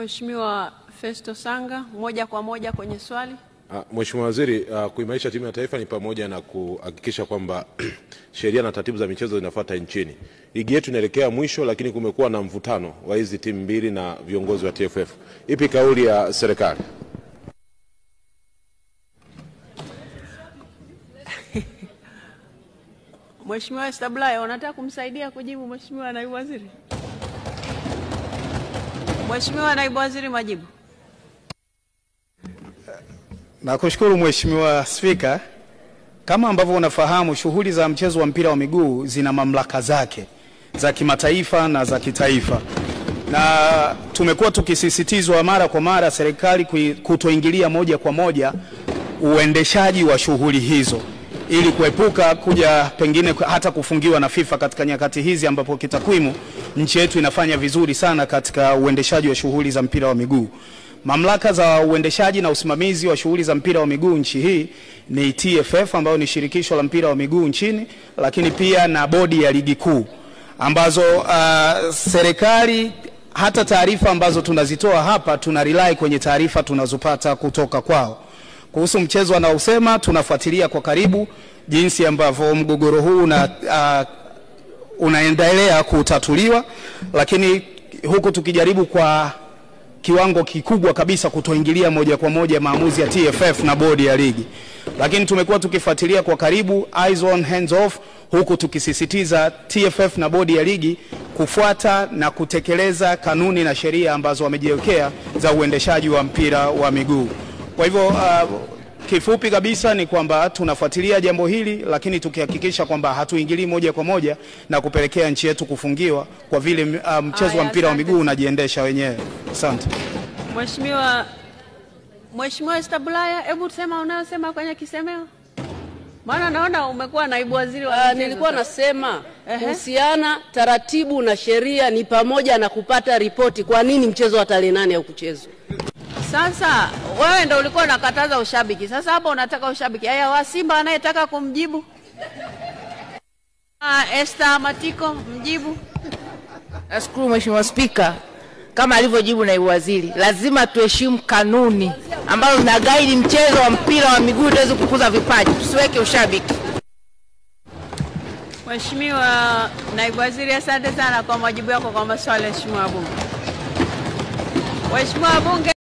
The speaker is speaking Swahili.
Mheshimiwa Festo Sanga, moja kwa moja kwenye swali. Mheshimiwa Waziri, kuimarisha timu ya taifa ni pamoja na kuhakikisha kwamba sheria na taratibu za michezo zinafuata nchini. Ligi yetu inaelekea mwisho, lakini kumekuwa na mvutano wa hizi timu mbili na viongozi wa TFF. Ipi kauli ya serikali? Mheshimiwa Stablaya, unataka kumsaidia kujibu Mheshimiwa Naibu Waziri? Mheshimiwa Naibu Waziri, majibu. Nakushukuru Mheshimiwa Spika. Kama ambavyo unafahamu, shughuli za mchezo wa mpira wa miguu zina mamlaka zake za kimataifa na za kitaifa. Na tumekuwa tukisisitizwa mara kwa mara serikali kutoingilia moja kwa moja uendeshaji wa shughuli hizo, ili kuepuka kuja pengine hata kufungiwa na FIFA katika nyakati hizi ambapo kitakwimu nchi yetu inafanya vizuri sana katika uendeshaji wa shughuli za mpira wa miguu. Mamlaka za uendeshaji na usimamizi wa shughuli za mpira wa miguu nchi hii ni TFF, ambayo ni shirikisho la mpira wa miguu nchini, lakini pia na bodi ya ligi kuu, ambazo serikali hata taarifa ambazo tunazitoa hapa tunarely kwenye taarifa tunazopata kutoka kwao. Kuhusu mchezo anaosema, tunafuatilia kwa karibu jinsi ambavyo mgogoro huu unaendelea kutatuliwa, lakini huku tukijaribu kwa kiwango kikubwa kabisa kutoingilia moja kwa moja maamuzi ya TFF na bodi ya ligi. Lakini tumekuwa tukifuatilia kwa karibu, eyes on hands off, huku tukisisitiza TFF na bodi ya ligi kufuata na kutekeleza kanuni na sheria ambazo wamejiwekea za uendeshaji wa mpira wa miguu. Kwa hivyo kifupi kabisa ni kwamba tunafuatilia jambo hili, lakini tukihakikisha kwamba hatuingilii moja kwa moja na kupelekea nchi yetu kufungiwa kwa vile mchezo wa mpira wa miguu unajiendesha wenyewe. Asante. Mheshimiwa Stablaya, hebu sema unayosema kwenye kisemeo. Maana naona umekuwa naibu waziri wa michezo. Nilikuwa nasema kuhusiana taratibu na sheria ni pamoja na kupata ripoti kwa nini mchezo wa tarehe 8 haukuchezwa. Sasa wewe ndio ulikuwa unakataza ushabiki. Sasa hapa unataka ushabiki. Haya, wa Simba anayetaka kumjibu. Esther Matiko, mjibu. Nashukuru Mheshimiwa Spika. Kama alivyojibu naibu waziri, lazima tuheshimu kanuni ambazo zina guide mchezo wa mpira wa miguu tuweze kukuza vipaji. Tusiweke ushabiki. Mheshimiwa Naibu Waziri, asante sana kwa majibu yako kwa maswali ya Mheshimiwa Bunge. Mheshimiwa Bunge